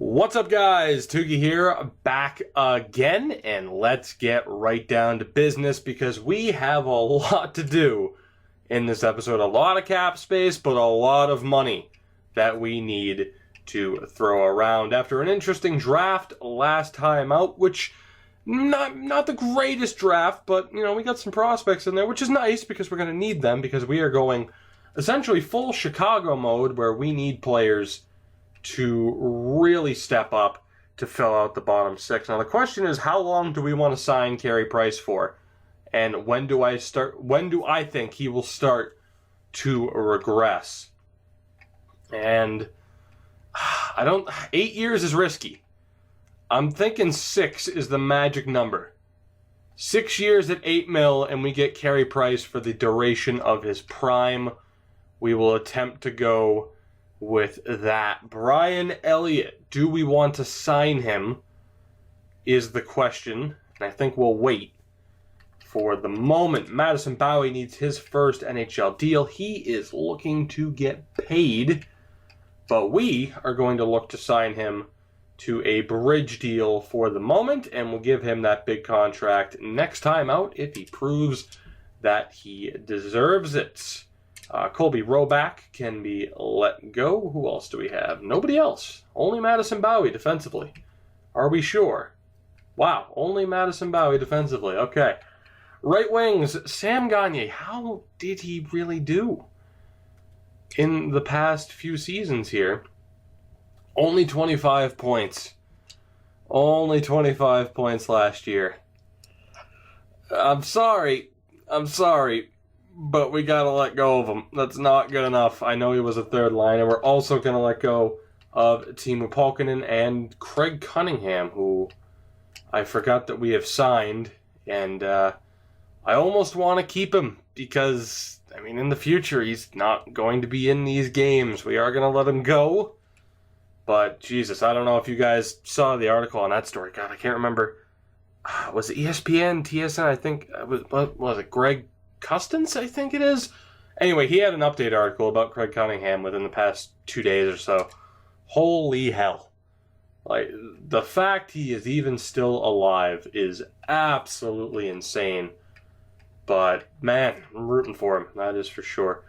What's up, guys? Tugi here, back again, and let's get right down to business because we have a lot to do in this episode. A lot of cap space, but a lot of money that we need to throw around after an interesting draft last time out, which not the greatest draft, but we got some prospects in there, which is nice because we're going to need them because we are going essentially full Chicago mode where we need players to really step up to fill out the bottom six. Now the question is, how long do we want to sign Carey Price for? And when do I think he will start to regress? And 8 years is risky. I'm thinking 6 is the magic number. 6 years at $8 million and we get Carey Price for the duration of his prime. We will attempt to go with that. Brian Elliott, do we want to sign him is the question. And I think we'll wait for the moment. Madison Bowey needs his first NHL deal. He is looking to get paid, but we are going to look to sign him to a bridge deal for the moment, and we'll give him that big contract next time out if he proves that he deserves it. Colby Roback can be let go. Who else do we have? Nobody else. Only Madison Bowey defensively. Are we sure? Wow, only Madison Bowey defensively. Okay. Right wings, Sam Gagner. How did he really do in the past few seasons here? Only 25 points. Only 25 points last year. I'm sorry, but we got to let go of him. That's not good enough. I know he was a third liner. We're also going to let go of Teemu Pulkkinen and Craig Cunningham, who I forgot that we have signed. And I almost want to keep him because, in the future, he's not going to be in these games. We are going to let him go. But, Jesus, I don't know if you guys saw the article on that story. God, I can't remember. Was it ESPN, TSN? I think, what was it, Greg Custance, I think it is. Anyway, he had an update article about Craig Cunningham within the past 2 days or so. Holy hell. Like, the fact he is even still alive is absolutely insane. But, man, I'm rooting for him. That is for sure.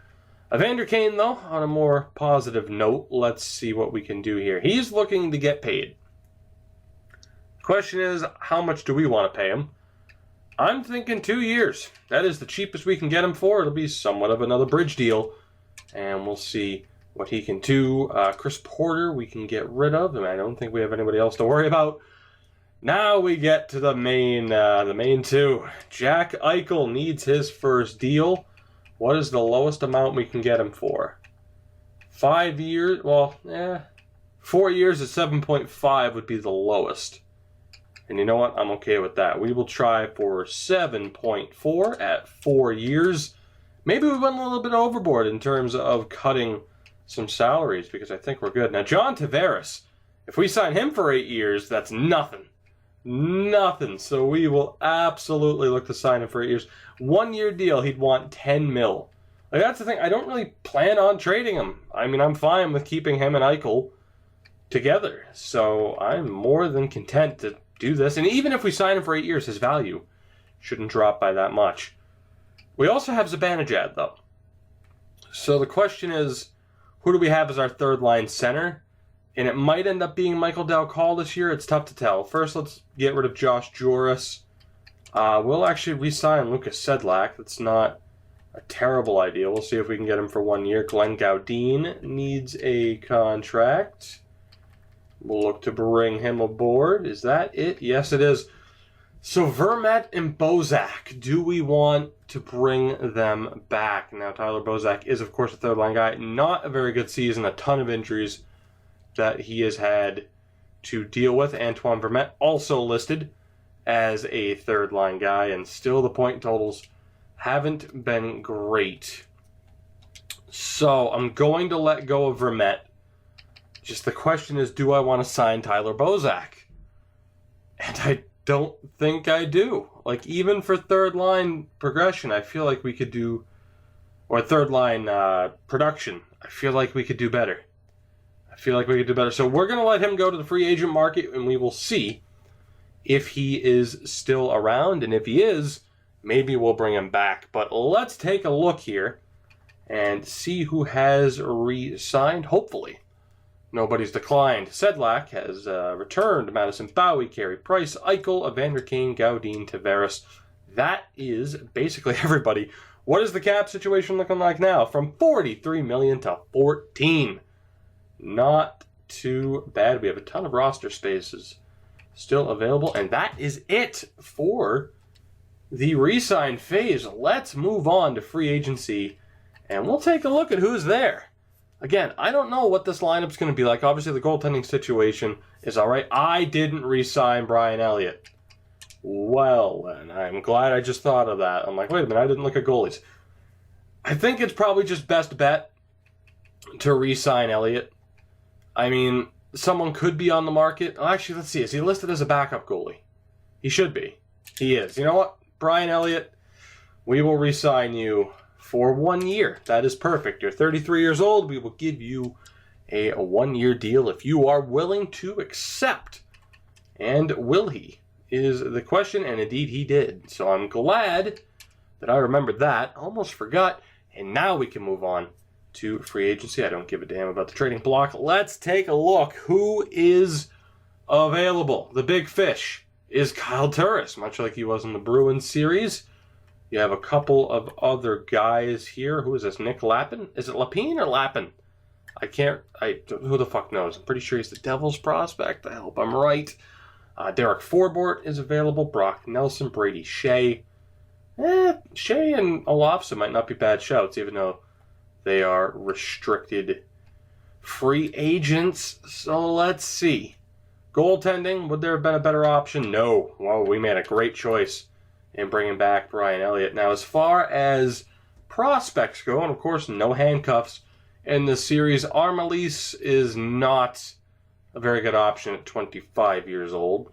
Evander Kane, though, on a more positive note, let's see what we can do here. He's looking to get paid. Question is, how much do we want to pay him? I'm thinking 2 years. That is the cheapest we can get him for. It'll be somewhat of another bridge deal. And we'll see what he can do. Chris Porter, we can get rid of. I don't think we have anybody else to worry about. Now we get to the main two. Jack Eichel needs his first deal. What is the lowest amount we can get him for? 5 years? 4 years at 7.5 would be the lowest. And you know what? I'm okay with that. We will try for 7.4 at 4 years. Maybe we went a little bit overboard in terms of cutting some salaries because I think we're good. Now, John Tavares, if we sign him for 8 years, that's nothing. Nothing. So we will absolutely look to sign him for 8 years. 1 year deal, he'd want 10 mil. Like, that's the thing. I don't really plan on trading him. I'm fine with keeping him and Eichel together. So I'm more than content to do this. And even if we sign him for 8 years, his value shouldn't drop by that much. We also have Zibanejad, though. So the question is, who do we have as our third line center? And it might end up being Michael Dal Colle this year. It's tough to tell. First, let's get rid of Josh Joris. We'll actually re-sign Lucas Sedlak. That's not a terrible idea. We'll see if we can get him for 1 year. Glenn Gaudin needs a contract. We'll look to bring him aboard. Is that it? Yes, it is. So Vermette and Bozak, do we want to bring them back? Now, Tyler Bozak is, of course, a third-line guy. Not a very good season. A ton of injuries that he has had to deal with. Antoine Vermette also listed as a third-line guy, and still the point totals haven't been great. So I'm going to let go of Vermette. Just the question is, do I want to sign Tyler Bozak? And I don't think I do. Like, even for third-line progression, I feel like we could do, or third-line production, I feel like we could do better. I feel like we could do better. So we're going to let him go to the free agent market, and we will see if he is still around. And if he is, maybe we'll bring him back. But let's take a look here and see who has re-signed. Hopefully, nobody's declined. Sedlak has returned. Madison Bowie, Carey Price, Eichel, Evander Kane, Gaudin, Tavares. That is basically everybody. What is the cap situation looking like now? From $43 million to $14. Not too bad. We have a ton of roster spaces still available. And that is it for the re-sign phase. Let's move on to free agency. And we'll take a look at who's there. Again, I don't know what this lineup's going to be like. Obviously, the goaltending situation is all right. I didn't re-sign Brian Elliott. Well, then, I'm glad I just thought of that. I'm like, wait a minute, I didn't look at goalies. I think it's probably just best bet to re-sign Elliott. I mean, someone could be on the market. Oh, actually, let's see. Is he listed as a backup goalie? He should be. He is. You know what? Brian Elliott, we will re-sign you for 1 year. That is perfect. You're 33 years old. We will give you a 1-year deal if you are willing to accept. And will he? Is the question, and indeed he did. So I'm glad that I remembered that. Almost forgot. And now we can move on to free agency. I don't give a damn about the trading block. Let's take a look. Who is available? The big fish is Kyle Turris, much like he was in the Bruins series. You have a couple of other guys here. Who is this? Nick Lappin? Is it Lapine or Lappin? Who the fuck knows? I'm pretty sure he's the Devils prospect. I hope I'm right. Derek Forbort is available. Brock Nelson, Brady Shea. Shea and Olofsson might not be bad shouts, even though they are restricted free agents. So let's see. Goaltending, would there have been a better option? No. Well, we made a great choice in bringing back Brian Elliott. Now, as far as prospects go, and of course, no handcuffs in the series, Armalise is not a very good option at 25 years old.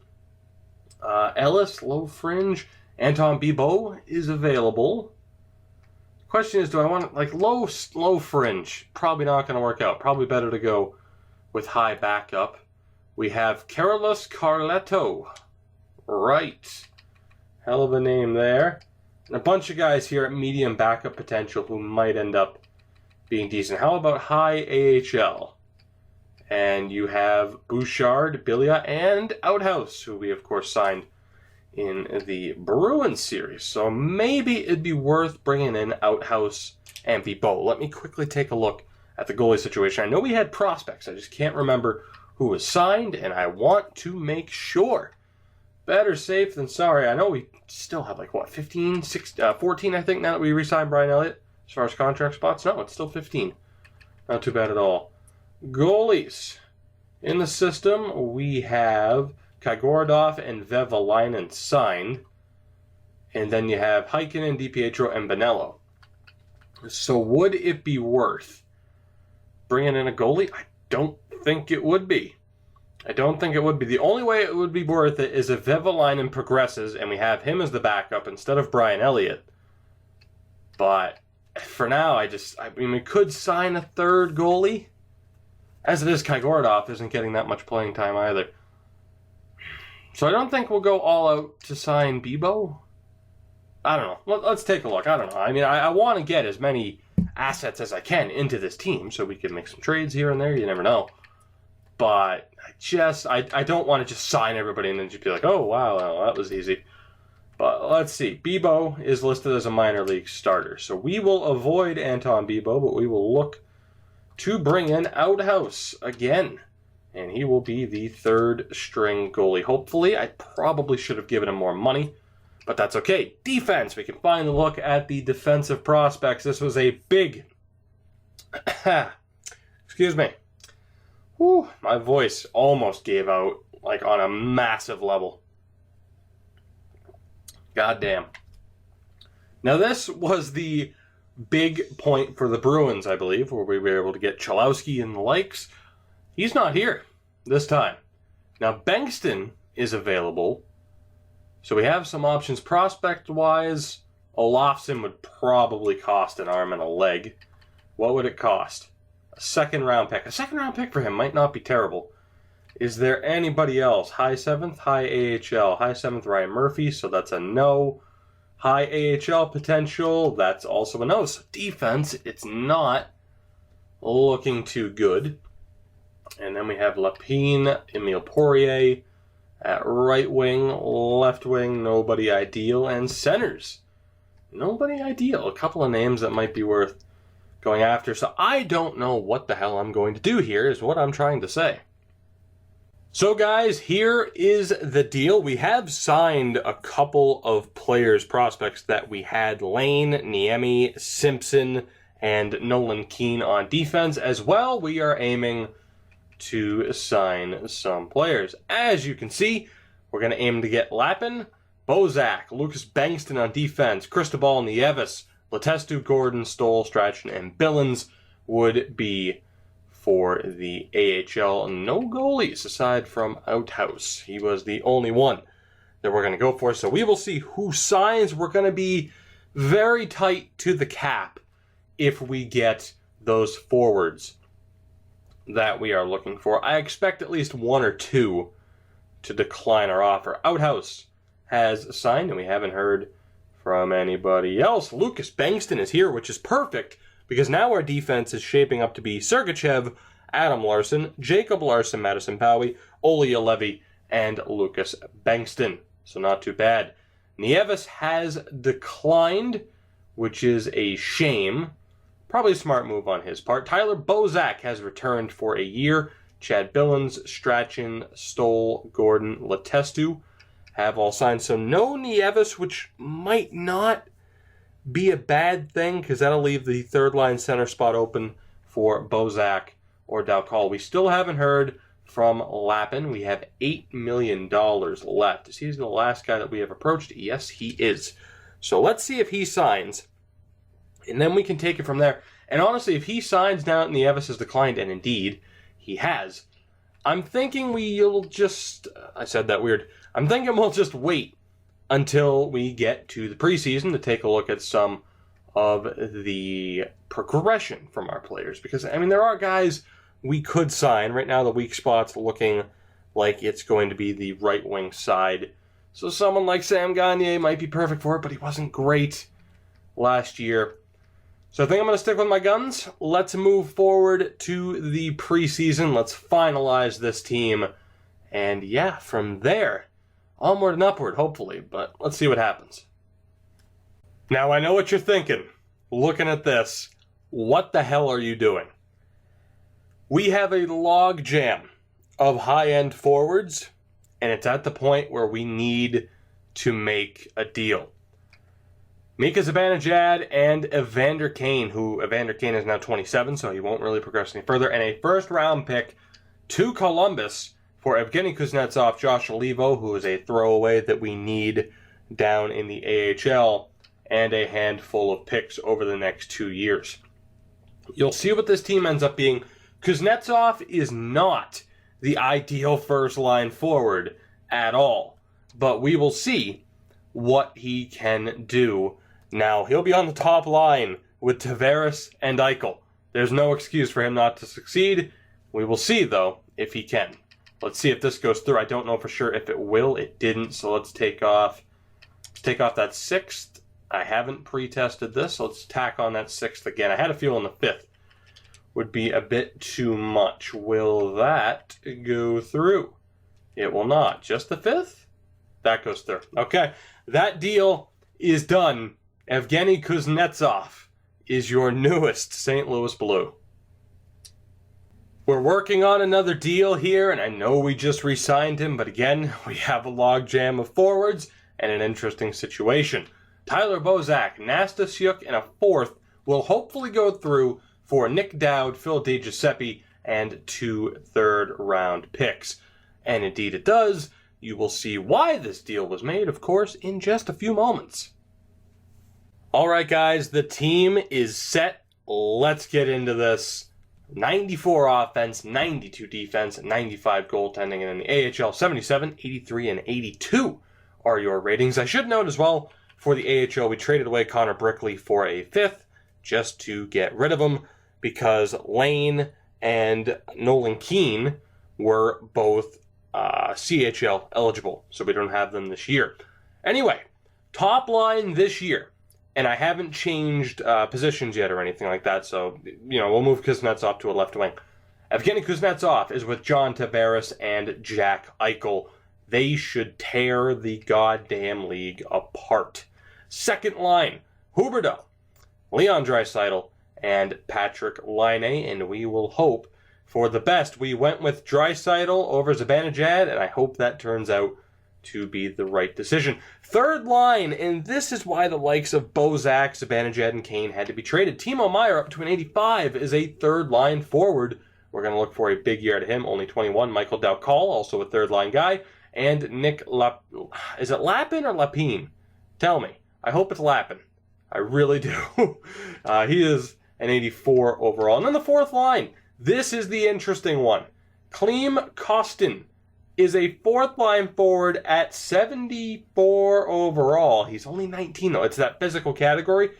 Ellis, low fringe. Anton Bibeau is available. Question is, do I want like low fringe? Probably not going to work out. Probably better to go with high backup. We have Carlos Carletto. Right. Hell of a name there. And a bunch of guys here at medium backup potential who might end up being decent. How about high AHL? And you have Bouchard, Bilia, and Outhouse, who we, of course, signed in the Bruins series. So maybe it'd be worth bringing in Outhouse and Bibeau. Let me quickly take a look at the goalie situation. I know we had prospects. I just can't remember who was signed, and I want to make sure. Better safe than sorry. I know we still have, 14, I think, now that we re-signed Brian Elliott, as far as contract spots. No, it's still 15. Not too bad at all. Goalies. In the system, we have Kagorodov and Vevalainen signed. And then you have Heikkinen, DiPietro, and Bonello. So would it be worth bringing in a goalie? I don't think it would be. I don't think it would be. The only way it would be worth it is if Vevalainen progresses and we have him as the backup instead of Brian Elliott. But for now, we could sign a third goalie. As it is, Kagorodov isn't getting that much playing time either. So I don't think we'll go all out to sign Bibeau. I don't know. Let's take a look. I don't know. I mean, I want to get as many assets as I can into this team so we can make some trades here and there. You never know. But I don't want to just sign everybody and then just be like, oh, wow, that was easy. But let's see. Bibeau is listed as a minor league starter. So we will avoid Anton Bibeau, but we will look to bring in Outhouse again. And he will be the third string goalie. Hopefully, I probably should have given him more money, but that's okay. Defense, we can finally look at the defensive prospects. This was a big, excuse me. Whew, my voice almost gave out, on a massive level. Goddamn. Now this was the big point for the Bruins, I believe, where we were able to get Chalowski and the likes. He's not here this time. Now, Bengtsson is available. So we have some options prospect-wise. Olofsson would probably cost an arm and a leg. What would it cost? second round pick. A second round pick for him might not be terrible. Is there anybody else? High 7th, high AHL. High 7th, Ryan Murphy, so that's a no. High AHL potential, that's also a no. So defense, it's not looking too good. And then we have Lapine, Emile Poirier at right wing, left wing, nobody ideal. And centers, nobody ideal. A couple of names that might be worth going after. So I don't know what the hell I'm going to do here, is what I'm trying to say. So guys, here is the deal. We have signed a couple of players, prospects that we had. Lane, Niemi, Simpson, and Nolan Keane on defense. As well, we are aiming to sign some players. As you can see, we're going to aim to get Lappin, Bozak, Lucas Bengtsson on defense, Cristobal Nieves, Letestu, Gordon, Stoll, Strachan, and Billings would be for the AHL. No goalies aside from Outhouse. He was the only one that we're going to go for. So we will see who signs. We're going to be very tight to the cap if we get those forwards that we are looking for. I expect at least one or two to decline our offer. Outhouse has signed, and we haven't heard from anybody else. Lucas Bengtsson is here, which is perfect, because now our defense is shaping up to be Sergachev, Adam Larson, Jacob Larson, Madison Powie, Olli Levy, and Lucas Bengtsson. So not too bad. Nieves has declined, which is a shame. Probably a smart move on his part. Tyler Bozak has returned for a year. Chad Billings, Strachan, Stoll, Gordon, Letestu have all signed. So no Nieves, which might not be a bad thing, because that'll leave the third line center spot open for Bozak or Dalcol. We still haven't heard from Lappin. We have $8 million left. Is he the last guy that we have approached? Yes, he is. So let's see if he signs, and then we can take it from there. And honestly, if he signs now that Nieves has declined, and indeed he has, I'm thinking we'll just, I said that weird, I'm thinking we'll just wait until we get to the preseason to take a look at some of the progression from our players. Because, I mean, there are guys we could sign. Right now, the weak spot's looking like it's going to be the right wing side. So someone like Sam Gagner might be perfect for it, but he wasn't great last year. So I think I'm going to stick with my guns. Let's move forward to the preseason. Let's finalize this team. And yeah, from there, onward and upward, hopefully, but let's see what happens. Now, I know what you're thinking. Looking at this, what the hell are you doing? We have a log jam of high-end forwards, and it's at the point where we need to make a deal. Mika Zibanejad and Evander Kane, who Evander Kane is now 27, so he won't really progress any further, and a first-round pick to Columbus for Evgeny Kuznetsov, Josh Olivo, who is a throwaway that we need down in the AHL, and a handful of picks over the next 2 years. You'll see what this team ends up being. Kuznetsov is not the ideal first-line forward at all, but we will see what he can do. Now, he'll be on the top line with Tavares and Eichel. There's no excuse for him not to succeed. We will see, though, if he can. Let's see if this goes through. I don't know for sure if it will. It didn't, so let's take off that 6th. I haven't pre-tested this, so let's tack on that 6th again. I had a feeling the 5th would be a bit too much. Will that go through? It will not. Just the 5th? That goes through. Okay, that deal is done. Evgeny Kuznetsov is your newest St. Louis Blue. We're working on another deal here, and I know we just re-signed him, but again, we have a logjam of forwards and an interesting situation. Tyler Bozak, Nastasiuk, and a 4th will hopefully go through for Nick Dowd, Phil DiGiuseppe, and 2 third-round picks. And indeed it does. You will see why this deal was made, of course, in just a few moments. Alright guys, the team is set. Let's get into this. 94 offense, 92 defense, 95 goaltending, and in the AHL, 77, 83, and 82 are your ratings. I should note as well, for the AHL, we traded away Connor Brickley for a 5th, just to get rid of him. because Lane and Nolan Keane were both CHL eligible, so we don't have them this year. Anyway, top line this year, and I haven't changed positions yet or anything like that, so, we'll move Kuznetsov to a left wing. Evgeny Kuznetsov is with John Tavares and Jack Eichel. They should tear the goddamn league apart. Second line, Huberdeau, Leon Draisaitl, and Patrick Laine, and we will hope for the best. We went with Draisaitl over Zibanejad, and I hope that turns out to be the right decision. Third line, and this is why the likes of Bozak, Zibanejad, and Kane had to be traded. Timo Meier, up to an 85, is a third line forward. We're going to look for a big year to him, only 21. Michael Dowcall, also a third line guy. And Nick is it Lapin or Lapine? Tell me. I hope it's Lapin. I really do. He is an 84 overall. And then the fourth line. This is the interesting one. Klim Kostin is a fourth line forward at 74 overall. He's only 19 though. It's that physical category.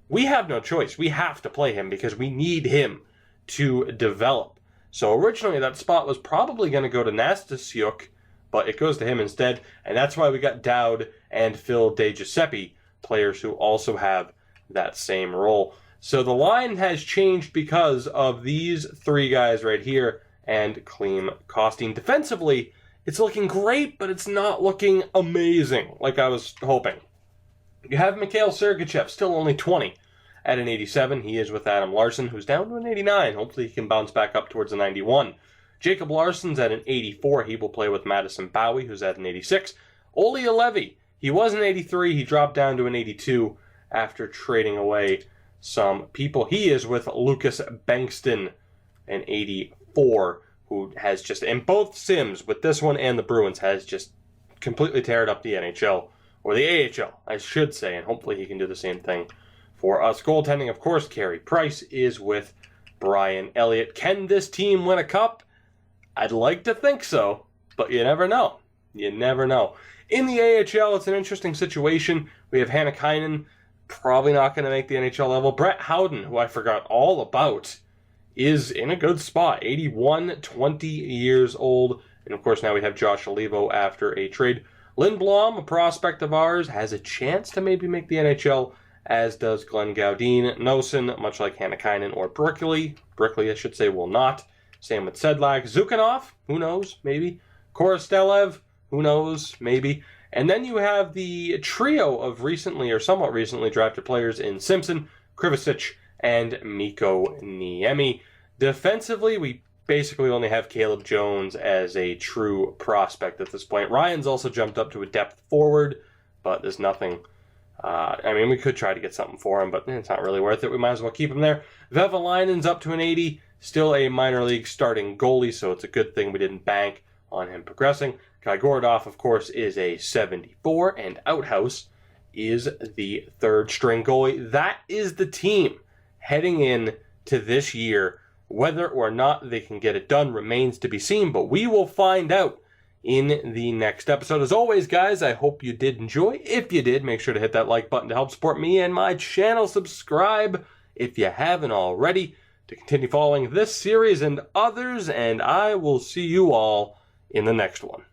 We have no choice. We have to play him because we need him to develop. So originally that spot was probably going to go to Nastasiuk, but it goes to him instead. And that's why we got Dowd and Phil DeGiuseppe, players who also have that same role. So the line has changed because of these three guys right here and Klim Kostin. Defensively, it's looking great, but it's not looking amazing like I was hoping. You have Mikhail Sergachev, still only 20, at an 87. He is with Adam Larson, who's down to an 89. Hopefully he can bounce back up towards a 91. Jacob Larson's at an 84. He will play with Madison Bowie, who's at an 86. Olli Juolevi, he was an 83. He dropped down to an 82 after trading away some people. He is with Lucas Bengtsson, an 84, who has just, in both sims, with this one and the Bruins, has just completely teared up the NHL, or the AHL, I should say, and hopefully he can do the same thing for us. Goaltending, of course, Carey Price is with Brian Elliott. Can this team win a cup? I'd like to think so, but you never know. You never know. In the AHL, it's an interesting situation. We have Hannakainen, probably not going to make the NHL level. Brett Howden, who I forgot all about, is in a good spot. 81, 20 years old. And of course, now we have Josh Olivo after a trade. Lindblom, a prospect of ours, has a chance to maybe make the NHL, as does Glenn Gaudin. Nosen, much like Hannakainen or Brickley, I should say, will not. Same with Sedlak. Zukhanov, who knows, maybe. Korostelev, who knows, maybe. And then you have the trio of recently or somewhat recently drafted players in Simpson, Krivicic, and Mikko Niemi. Defensively, we basically only have Caleb Jones as a true prospect at this point. Ryan's also jumped up to a depth forward, but there's nothing. We could try to get something for him, but it's not really worth it. We might as well keep him there. Vevalainen's up to an 80, still a minor league starting goalie, so it's a good thing we didn't bank on him progressing. Kai Gordov, of course, is a 74, and Outhouse is the third string goalie. That is the team heading in to this year. Whether or not they can get it done remains to be seen, but we will find out in the next episode. As always, guys, I hope you did enjoy. If you did, make sure to hit that like button to help support me and my channel. Subscribe if you haven't already to continue following this series and others, and I will see you all in the next one.